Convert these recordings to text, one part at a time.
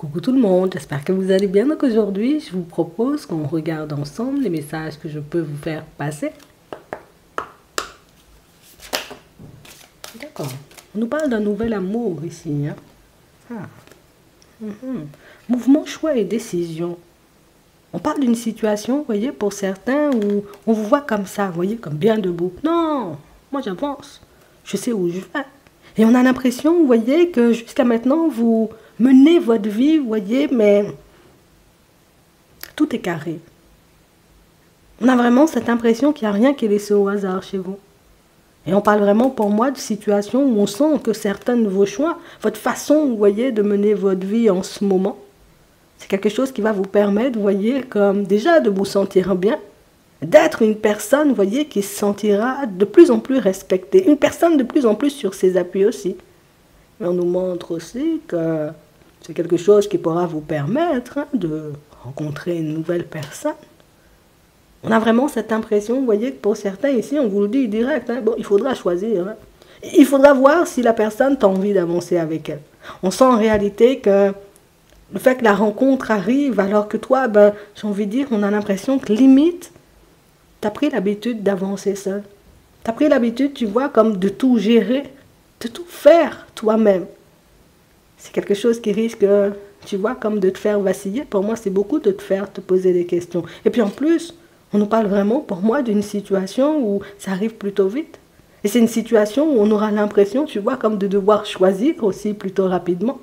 Coucou tout le monde, j'espère que vous allez bien. Donc aujourd'hui, je vous propose qu'on regarde ensemble les messages que je peux vous faire passer. D'accord. On nous parle d'un nouvel amour ici. Hein? Mouvement, choix et décision. On parle d'une situation, vous voyez, pour certains où on vous voit comme ça, vous voyez, comme bien debout. Non, moi j'avance. Je sais où je vais. Et on a l'impression, vous voyez, que jusqu'à maintenant, vous menez votre vie, vous voyez, mais tout est carré. On a vraiment cette impression qu'il n'y a rien qui est laissé au hasard chez vous. Et on parle vraiment pour moi de situations où on sent que certains de vos choix, votre façon, vous voyez, de mener votre vie en ce moment, c'est quelque chose qui va vous permettre, vous voyez, comme déjà de vous sentir bien, d'être une personne, vous voyez, qui se sentira de plus en plus respectée, une personne de plus en plus sur ses appuis aussi. Mais on nous montre aussi que c'est quelque chose qui pourra vous permettre de rencontrer une nouvelle personne. On a vraiment cette impression, vous voyez, que pour certains ici, on vous le dit direct, bon, il faudra choisir. Il faudra voir si la personne a envie d'avancer avec elle. On sent en réalité que le fait que la rencontre arrive, alors que toi, j'ai envie de dire, on a l'impression que limite, tu as pris l'habitude d'avancer seul. Tu as pris l'habitude, tu vois, comme de tout gérer, de tout faire toi-même. C'est quelque chose qui risque, tu vois, comme de te faire vaciller. Pour moi, c'est beaucoup de te faire te poser des questions. Et puis en plus, on nous parle vraiment, pour moi, d'une situation où ça arrive plutôt vite. Et c'est une situation où on aura l'impression, tu vois, comme de devoir choisir aussi plutôt rapidement.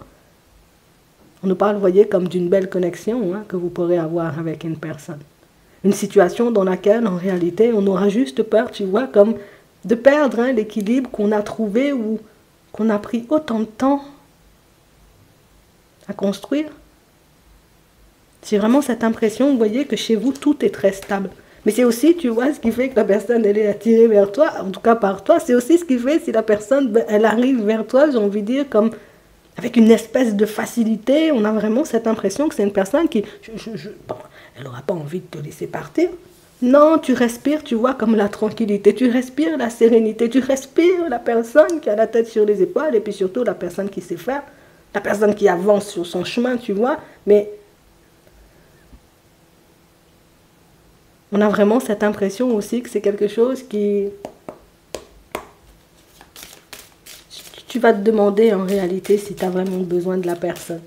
On nous parle, vous voyez, comme d'une belle connexion que vous pourrez avoir avec une personne. Une situation dans laquelle, en réalité, on aura juste peur, tu vois, comme de perdre l'équilibre qu'on a trouvé ou qu'on a pris autant de temps à construire. C'est vraiment cette impression, vous voyez, que chez vous, tout est très stable. Mais c'est aussi, tu vois, ce qui fait que la personne, elle est attirée vers toi, en tout cas par toi. C'est aussi ce qui fait, si la personne, elle arrive vers toi, j'ai envie de dire, comme avec une espèce de facilité, on a vraiment cette impression que c'est une personne qui, bon, elle n'aura pas envie de te laisser partir. Non, tu respires, tu vois, comme la tranquillité, tu respires la sérénité, tu respires la personne qui a la tête sur les épaules et puis surtout la personne qui sait faire, la personne qui avance sur son chemin, tu vois, mais on a vraiment cette impression aussi que c'est quelque chose qui... Tu vas te demander en réalité si tu as vraiment besoin de la personne.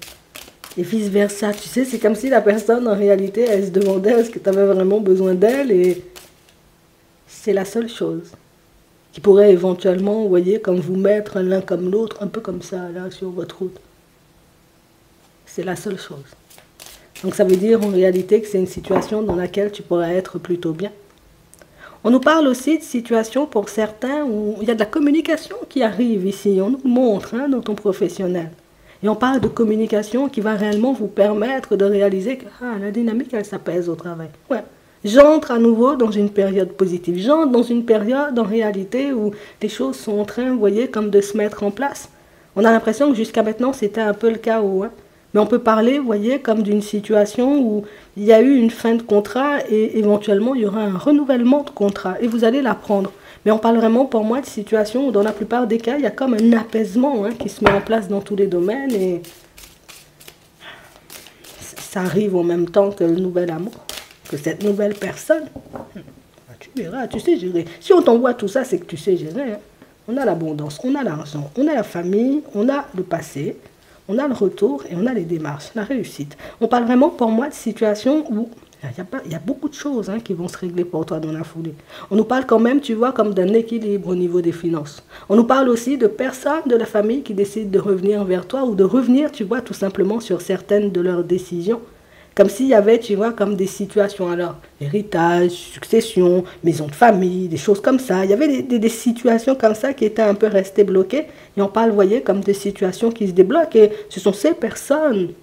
Et vice versa, tu sais, c'est comme si la personne en réalité, elle se demandait est-ce que tu avais vraiment besoin d'elle et c'est la seule chose qui pourrait éventuellement, vous voyez, comme vous mettre l'un comme l'autre, un peu comme ça, là, sur votre route. C'est la seule chose. Donc ça veut dire en réalité que c'est une situation dans laquelle tu pourrais être plutôt bien. On nous parle aussi de situations pour certains où il y a de la communication qui arrive ici. On nous montre dans ton professionnel. Et on parle de communication qui va réellement vous permettre de réaliser que la dynamique, elle s'apaise au travail. Ouais. J'entre à nouveau dans une période positive. J'entre dans une période en réalité où les choses sont en train, vous voyez, comme de se mettre en place. On a l'impression que jusqu'à maintenant, c'était un peu le chaos. Mais on peut parler, vous voyez, comme d'une situation où il y a eu une fin de contrat et éventuellement il y aura un renouvellement de contrat et vous allez l'apprendre. Mais on parle vraiment pour moi de situations où dans la plupart des cas, il y a comme un apaisement qui se met en place dans tous les domaines et ça arrive en même temps que le nouvel amour, que cette nouvelle personne. Tu verras, tu sais gérer. Si on t'envoie tout ça, c'est que tu sais gérer. On a l'abondance, on a l'argent, on a la famille, on a le passé. On a le retour et on a les démarches, la réussite. On parle vraiment pour moi de situations où il y a beaucoup de choses qui vont se régler pour toi dans la foulée. On nous parle quand même, tu vois, comme d'un équilibre au niveau des finances. On nous parle aussi de personnes de la famille qui décident de revenir vers toi ou de revenir, tu vois, tout simplement sur certaines de leurs décisions. Comme s'il y avait, tu vois, comme des situations, alors, héritage, succession, maison de famille, des choses comme ça. Il y avait des situations comme ça qui étaient un peu restées bloquées. Et on parle, vous voyez, comme des situations qui se débloquent. Et ce sont ces personnes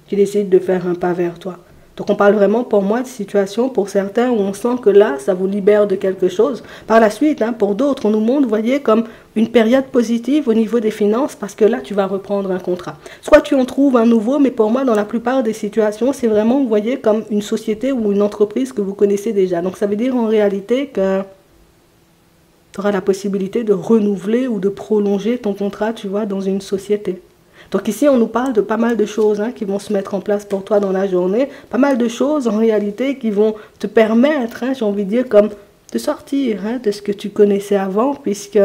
qui décident de faire un pas vers toi. Donc on parle vraiment pour moi de situations, pour certains, où on sent que là, ça vous libère de quelque chose. Par la suite, pour d'autres, on nous montre, vous voyez, comme une période positive au niveau des finances, parce que là, tu vas reprendre un contrat. Soit tu en trouves un nouveau, mais pour moi, dans la plupart des situations, c'est vraiment, vous voyez, comme une société ou une entreprise que vous connaissez déjà. Donc ça veut dire en réalité que tu auras la possibilité de renouveler ou de prolonger ton contrat, tu vois, dans une société. Donc ici, on nous parle de pas mal de choses qui vont se mettre en place pour toi dans la journée. Pas mal de choses, en réalité, qui vont te permettre, j'ai envie de dire, comme de sortir de ce que tu connaissais avant, puisque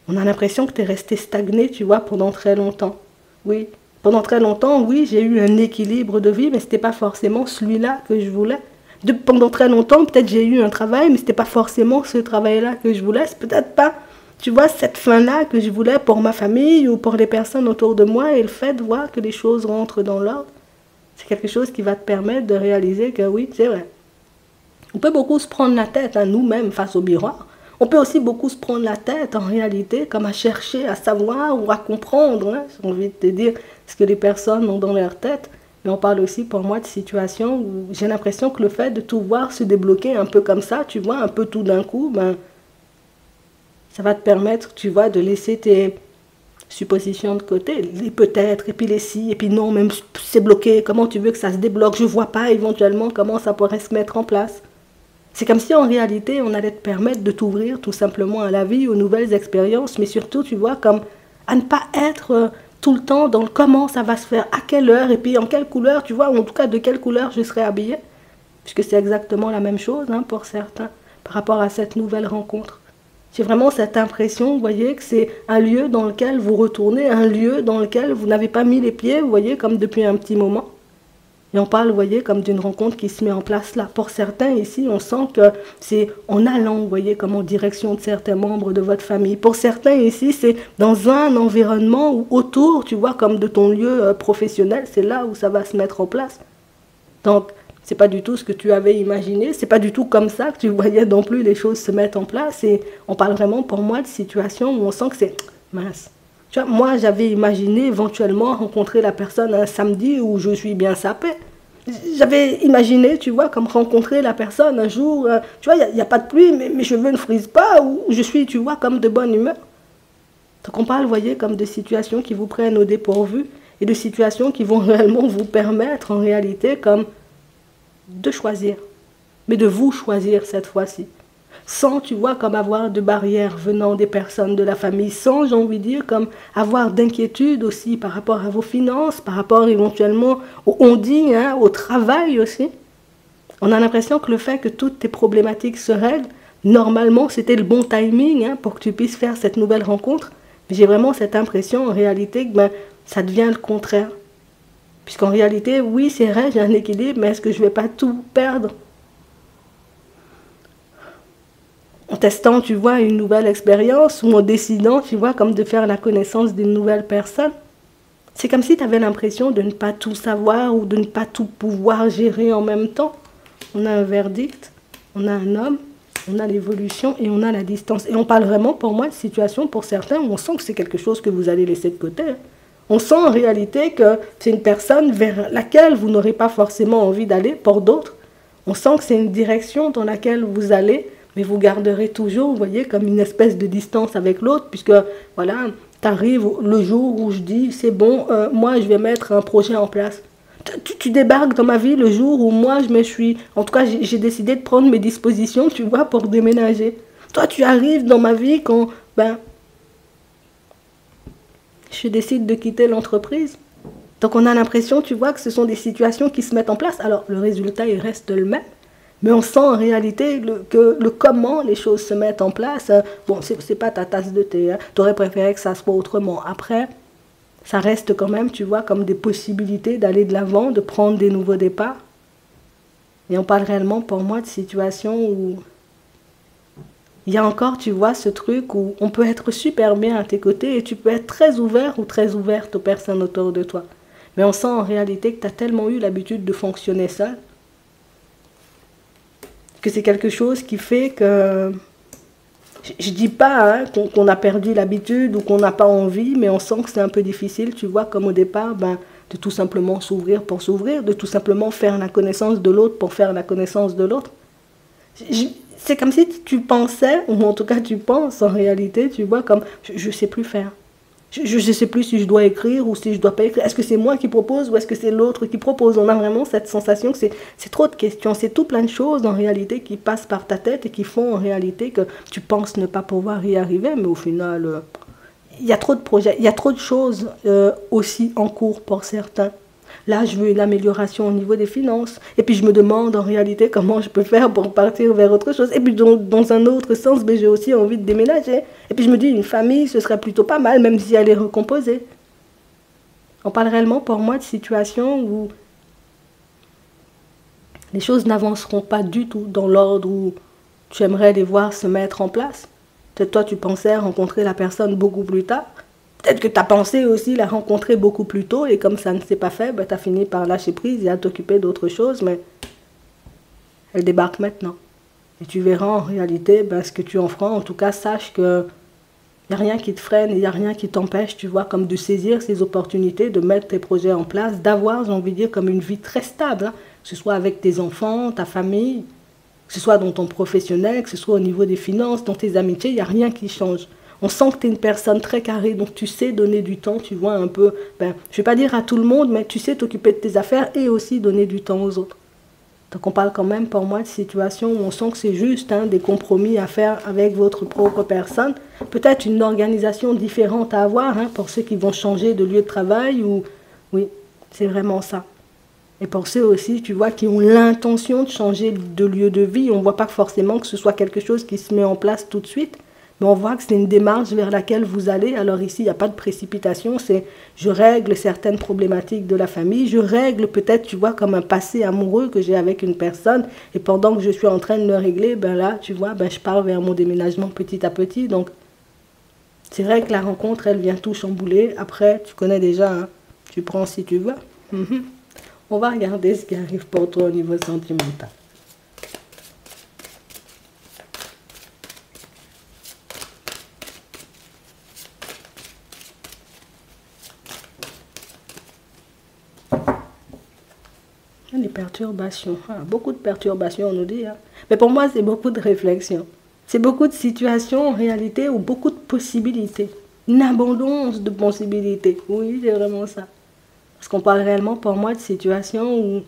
on a l'impression que tu es resté stagné, tu vois, pendant très longtemps. Oui, pendant très longtemps, oui, j'ai eu un équilibre de vie, mais ce n'était pas forcément celui-là que je voulais. Pendant très longtemps, peut-être j'ai eu un travail, mais ce n'était pas forcément ce travail-là que je voulais. C'est peut-être pas, tu vois, cette fin-là que je voulais pour ma famille ou pour les personnes autour de moi. Et le fait de voir que les choses rentrent dans l'ordre, c'est quelque chose qui va te permettre de réaliser que oui, c'est vrai. On peut beaucoup se prendre la tête, nous-mêmes, face au miroir. On peut aussi beaucoup se prendre la tête, en réalité, comme à chercher à savoir ou à comprendre, j'ai envie de te dire, ce que les personnes ont dans leur tête. Mais on parle aussi, pour moi, de situations où j'ai l'impression que le fait de tout voir se débloquer un peu comme ça, tu vois, un peu tout d'un coup, ça va te permettre, tu vois, de laisser tes suppositions de côté, les peut-être, et puis les si, et puis non, même c'est bloqué, comment tu veux que ça se débloque, je vois pas éventuellement comment ça pourrait se mettre en place. C'est comme si en réalité on allait te permettre de t'ouvrir tout simplement à la vie, aux nouvelles expériences, mais surtout tu vois comme à ne pas être tout le temps dans le comment ça va se faire, à quelle heure et puis en quelle couleur, tu vois, ou en tout cas de quelle couleur je serai habillée, puisque c'est exactement la même chose pour certains par rapport à cette nouvelle rencontre. J'ai vraiment cette impression, vous voyez, que c'est un lieu dans lequel vous retournez, un lieu dans lequel vous n'avez pas mis les pieds, vous voyez, comme depuis un petit moment. Et on parle, vous voyez, comme d'une rencontre qui se met en place là. Pour certains ici, on sent que c'est en allant, vous voyez, comme en direction de certains membres de votre famille. Pour certains ici, c'est dans un environnement ou autour, tu vois, comme de ton lieu professionnel, c'est là où ça va se mettre en place. Donc, c'est pas du tout ce que tu avais imaginé, c'est pas du tout comme ça que tu voyais non plus les choses se mettre en place. Et on parle vraiment, pour moi, de situations où on sent que c'est mince. Tu vois, moi, j'avais imaginé éventuellement rencontrer la personne un samedi où je suis bien sapée. J'avais imaginé, tu vois, comme rencontrer la personne un jour, tu vois, il n'y a pas de pluie, mais mes cheveux ne frisent pas, ou je suis, tu vois, comme de bonne humeur. Donc on parle, vous voyez, comme de situations qui vous prennent au dépourvu, et de situations qui vont réellement vous permettre, en réalité, comme de choisir, mais de vous choisir cette fois-ci. Sans, tu vois, comme avoir de barrières venant des personnes de la famille, sans, j'ai envie de dire, comme avoir d'inquiétude aussi par rapport à vos finances, par rapport éventuellement au on-dit, au travail aussi. On a l'impression que le fait que toutes tes problématiques se règlent, normalement, c'était le bon timing pour que tu puisses faire cette nouvelle rencontre. J'ai vraiment cette impression, en réalité, que ça devient le contraire. Puisqu'en réalité, oui, c'est vrai, j'ai un équilibre, mais est-ce que je ne vais pas tout perdre en testant, tu vois, une nouvelle expérience ou en décidant, tu vois, comme de faire la connaissance d'une nouvelle personne? C'est comme si tu avais l'impression de ne pas tout savoir ou de ne pas tout pouvoir gérer en même temps. On a un verdict, on a un homme, on a l'évolution et on a la distance. Et on parle vraiment, pour moi, de situation pour certains où on sent que c'est quelque chose que vous allez laisser de côté. On sent en réalité que c'est une personne vers laquelle vous n'aurez pas forcément envie d'aller. Pour d'autres, on sent que c'est une direction dans laquelle vous allez, mais vous garderez toujours, vous voyez, comme une espèce de distance avec l'autre, puisque, voilà, tu arrives le jour où je dis, c'est bon, moi, je vais mettre un projet en place. Tu débarques dans ma vie le jour où moi, en tout cas, j'ai décidé de prendre mes dispositions, tu vois, pour déménager. Toi, tu arrives dans ma vie quand, je décide de quitter l'entreprise. Donc, on a l'impression, tu vois, que ce sont des situations qui se mettent en place. Alors, le résultat, il reste le même. Mais on sent en réalité que le comment les choses se mettent en place. Bon, c'est pas ta tasse de thé. Tu aurais préféré que ça soit autrement. Après, ça reste quand même, tu vois, comme des possibilités d'aller de l'avant, de prendre des nouveaux départs. Et on parle réellement, pour moi, de situations où il y a encore, tu vois, ce truc où on peut être super bien à tes côtés et tu peux être très ouvert ou très ouverte aux personnes autour de toi. Mais on sent en réalité que tu as tellement eu l'habitude de fonctionner seul que c'est quelque chose qui fait que, je dis pas qu'on a perdu l'habitude ou qu'on n'a pas envie, mais on sent que c'est un peu difficile, tu vois, comme au départ, de tout simplement s'ouvrir pour s'ouvrir, de tout simplement faire la connaissance de l'autre pour faire la connaissance de l'autre. C'est comme si tu pensais, ou en tout cas tu penses en réalité, tu vois, comme je sais plus faire. Je ne sais plus si je dois écrire ou si je ne dois pas écrire. Est-ce que c'est moi qui propose ou est-ce que c'est l'autre qui propose? On a vraiment cette sensation que c'est trop de questions. C'est tout plein de choses en réalité qui passent par ta tête et qui font en réalité que tu penses ne pas pouvoir y arriver. Mais au final, il y a trop de projets, il y a trop de choses aussi en cours pour certains. Là, je veux une amélioration au niveau des finances. Et puis, je me demande en réalité comment je peux faire pour partir vers autre chose. Et puis, dans un autre sens, ben, j'ai aussi envie de déménager. Et puis, je me dis, une famille, ce serait plutôt pas mal, même si elle est recomposée. On parle réellement pour moi de situations où les choses n'avanceront pas du tout dans l'ordre où tu aimerais les voir se mettre en place. Peut-être toi, tu pensais rencontrer la personne beaucoup plus tard. Peut-être que tu as pensé aussi la rencontrer beaucoup plus tôt et comme ça ne s'est pas fait, ben, tu as fini par lâcher prise et à t'occuper d'autre chose, mais elle débarque maintenant. Et tu verras en réalité ben, ce que tu en feras. En tout cas, sache que il n'y a rien qui te freine, il n'y a rien qui t'empêche, tu vois, comme de saisir ces opportunités, de mettre tes projets en place, d'avoir, j'ai envie de dire, comme une vie très stable, hein, que ce soit avec tes enfants, ta famille, que ce soit dans ton professionnel, que ce soit au niveau des finances, dans tes amitiés, il n'y a rien qui change. On sent que tu es une personne très carrée, donc tu sais donner du temps, tu vois, un peu, ben, je ne vais pas dire à tout le monde, mais tu sais t'occuper de tes affaires et aussi donner du temps aux autres. Donc on parle quand même pour moi de situations où on sent que c'est juste hein, des compromis à faire avec votre propre personne. Peut-être une organisation différente à avoir hein, pour ceux qui vont changer de lieu de travail. Ou oui, c'est vraiment ça. Et pour ceux aussi, tu vois, qui ont l'intention de changer de lieu de vie, on ne voit pas forcément que ce soit quelque chose qui se met en place tout de suite. Mais on voit que c'est une démarche vers laquelle vous allez. Alors ici, il n'y a pas de précipitation. C'est je règle certaines problématiques de la famille. Je règle peut-être, tu vois, comme un passé amoureux que j'ai avec une personne. Et pendant que je suis en train de le régler, ben là, tu vois, ben je pars vers mon déménagement petit à petit. Donc, c'est vrai que la rencontre, elle vient tout chambouler. Après, tu connais déjà, hein, tu prends si tu veux. On va regarder ce qui arrive pour toi au niveau sentimental. Les perturbations. Ah, beaucoup de perturbations, on nous dit. Hein. Mais pour moi, c'est beaucoup de réflexion. C'est beaucoup de situations, en réalité, ou beaucoup de possibilités. Une abondance de possibilités. Oui, c'est vraiment ça. Parce qu'on parle réellement, pour moi, de situations où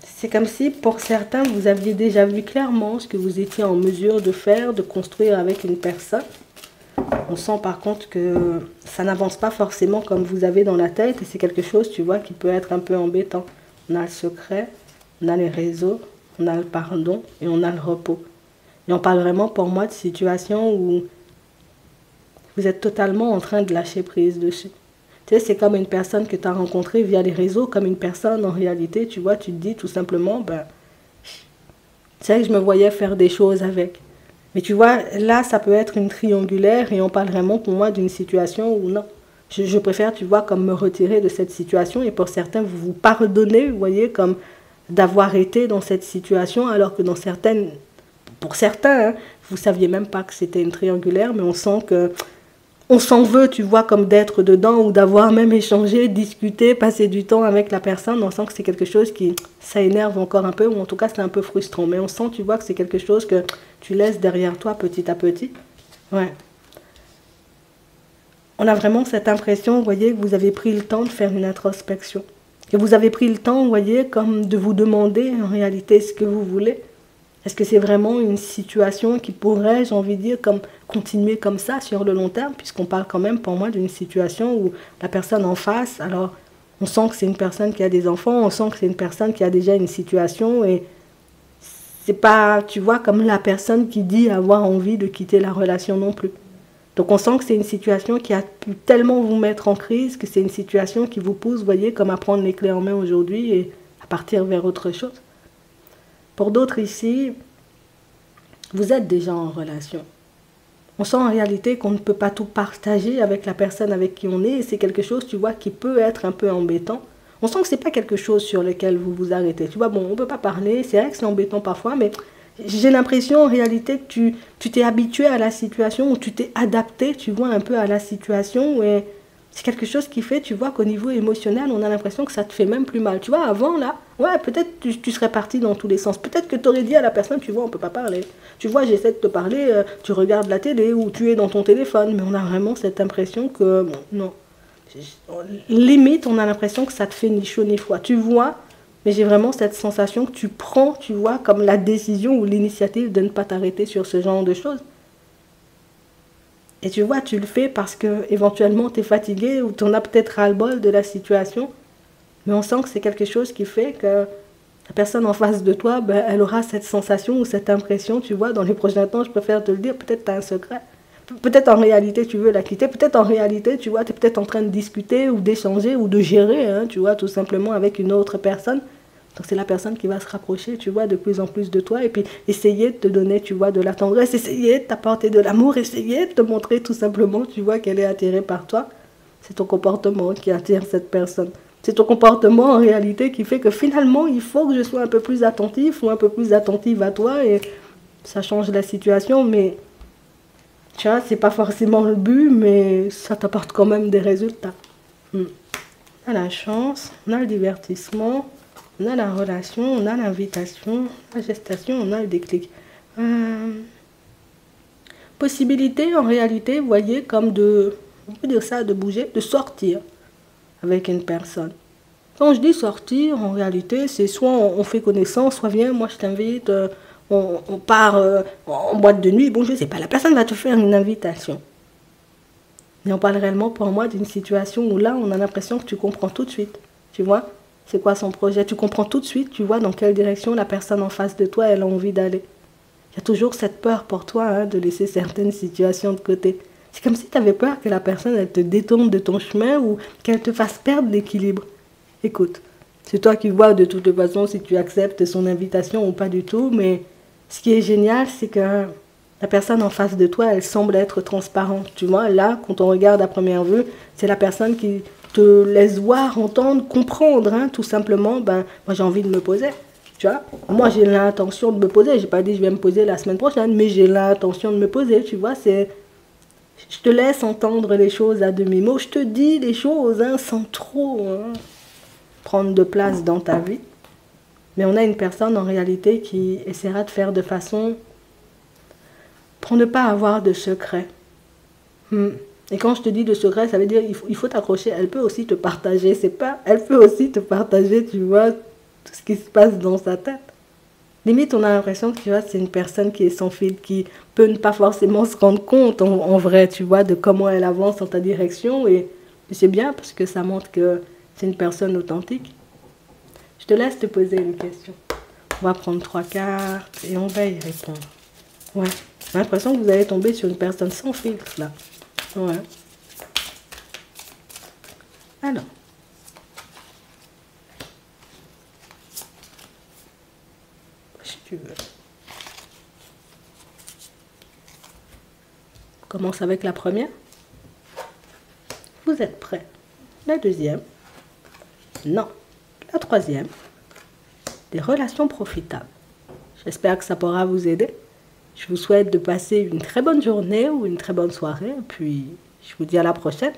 c'est comme si, pour certains, vous aviez déjà vu clairement ce que vous étiez en mesure de faire, de construire avec une personne. On sent par contre que ça n'avance pas forcément comme vous avez dans la tête et c'est quelque chose, tu vois, qui peut être un peu embêtant. On a le secret, on a les réseaux, on a le pardon et on a le repos. Et on parle vraiment pour moi de situations où vous êtes totalement en train de lâcher prise dessus. Tu sais, c'est comme une personne que tu as rencontrée via les réseaux, comme une personne en réalité, tu vois, tu te dis tout simplement, ben, c'est vrai que je me voyais faire des choses avec. Mais tu vois, là, ça peut être une triangulaire et on parle vraiment pour moi d'une situation où non. Je préfère, tu vois, comme me retirer de cette situation et pour certains, vous vous pardonnez, vous voyez, comme d'avoir été dans cette situation alors que dans certaines, pour certains, hein, vous ne saviez même pas que c'était une triangulaire, mais on sent que on s'en veut, tu vois, comme d'être dedans ou d'avoir même échangé, discuté, passé du temps avec la personne. On sent que c'est quelque chose qui, ça énerve encore un peu, ou en tout cas c'est un peu frustrant. Mais on sent, tu vois, que c'est quelque chose que tu laisses derrière toi petit à petit. Ouais. On a vraiment cette impression, vous voyez, que vous avez pris le temps de faire une introspection. Que vous avez pris le temps, vous voyez, comme de vous demander en réalité ce que vous voulez. Est-ce que c'est vraiment une situation qui pourrait, j'ai envie de dire, comme continuer comme ça sur le long terme, puisqu'on parle quand même pour moi d'une situation où la personne en face, alors on sent que c'est une personne qui a des enfants, on sent que c'est une personne qui a déjà une situation et c'est pas, tu vois, comme la personne qui dit avoir envie de quitter la relation non plus. Donc on sent que c'est une situation qui a pu tellement vous mettre en crise, que c'est une situation qui vous pousse, vous voyez, comme à prendre les clés en main aujourd'hui et à partir vers autre chose. Pour d'autres ici, vous êtes déjà en relation. On sent en réalité qu'on ne peut pas tout partager avec la personne avec qui on est et c'est quelque chose, tu vois, qui peut être un peu embêtant. On sent que ce n'est pas quelque chose sur lequel vous vous arrêtez. Tu vois, bon, on ne peut pas parler, c'est vrai que c'est embêtant parfois, mais j'ai l'impression en réalité que tu t'es habitué à la situation ou tu t'es adapté, tu vois, un peu à la situation et c'est quelque chose qui fait, tu vois, qu'au niveau émotionnel, on a l'impression que ça te fait même plus mal. Tu vois, avant, là, ouais, peut-être tu serais parti dans tous les sens. Peut-être que tu aurais dit à la personne, tu vois, on ne peut pas parler. Tu vois, j'essaie de te parler, tu regardes la télé ou tu es dans ton téléphone. Mais on a vraiment cette impression que, bon, non. Limite, on a l'impression que ça te fait ni chaud ni froid. Tu vois, mais j'ai vraiment cette sensation que tu prends, tu vois, comme la décision ou l'initiative de ne pas t'arrêter sur ce genre de choses. Et tu vois, tu le fais parce que éventuellement tu es fatigué ou tu en as peut-être ras-le-bol de la situation. Mais on sent que c'est quelque chose qui fait que la personne en face de toi, ben, elle aura cette sensation ou cette impression, tu vois, dans les prochains temps, je préfère te le dire, peut-être tu as un secret. Peut-être en réalité tu veux la quitter, peut-être en réalité, tu vois, tu es peut-être en train de discuter ou d'échanger ou de gérer, hein, tu vois, tout simplement avec une autre personne. Donc c'est la personne qui va se rapprocher, tu vois, de plus en plus de toi et puis essayer de te donner, tu vois, de la tendresse, essayer de t'apporter de l'amour, essayer de te montrer tout simplement, tu vois, qu'elle est attirée par toi. C'est ton comportement qui attire cette personne. C'est ton comportement en réalité qui fait que finalement, il faut que je sois un peu plus attentif ou un peu plus attentive à toi et ça change la situation, mais tu vois, c'est pas forcément le but, mais ça t'apporte quand même des résultats. On a la chance, on a le divertissement, on a la relation, on a l'invitation, la gestation, on a le déclic. Possibilité, en réalité, vous voyez, comme de, on peut dire ça, de bouger, de sortir avec une personne. Quand je dis sortir, en réalité, c'est soit on fait connaissance, soit viens, moi je t'invite, on part en boîte de nuit. Bon, je sais pas, la personne va te faire une invitation. Mais on parle réellement pour moi d'une situation où là, on a l'impression que tu comprends tout de suite. Tu vois, c'est quoi son projet? Tu comprends tout de suite, tu vois dans quelle direction la personne en face de toi, elle a envie d'aller. Il y a toujours cette peur pour toi hein, de laisser certaines situations de côté. C'est comme si tu avais peur que la personne, elle te détourne de ton chemin ou qu'elle te fasse perdre l'équilibre. Écoute, c'est toi qui vois de toute façon si tu acceptes son invitation ou pas du tout, mais ce qui est génial, c'est que la personne en face de toi, elle semble être transparente. Tu vois, là, quand on regarde à première vue, c'est la personne qui te laisse voir, entendre, comprendre, hein, tout simplement, ben, moi j'ai envie de me poser. Tu vois, moi j'ai l'intention de me poser, j'ai pas dit je vais me poser la semaine prochaine, mais j'ai l'intention de me poser, tu vois, c'est... Je te laisse entendre les choses à demi-mot, je te dis les choses hein, sans trop prendre de place dans ta vie. Mais on a une personne en réalité qui essaiera de faire de façon pour ne pas avoir de secret. Et quand je te dis de secret, ça veut dire il faut t'accrocher. Elle peut aussi te partager, c'est pas... Elle peut aussi te partager, tu vois, tout ce qui se passe dans sa tête. Limite, on a l'impression que tu vois, c'est une personne qui est sans fil, qui peut ne pas forcément se rendre compte en vrai, tu vois, de comment elle avance dans ta direction. Et c'est bien parce que ça montre que c'est une personne authentique. Je te laisse te poser une question. On va prendre 3 cartes et on va y répondre. Ouais, j'ai l'impression que vous allez tomber sur une personne sans filtre, là. Ouais. Alors. Si tu veux. On commence avec la première. Vous êtes prêts? La deuxième. Non. La troisième. Des relations profitables. J'espère que ça pourra vous aider. Je vous souhaite de passer une très bonne journée ou une très bonne soirée. Puis, je vous dis à la prochaine.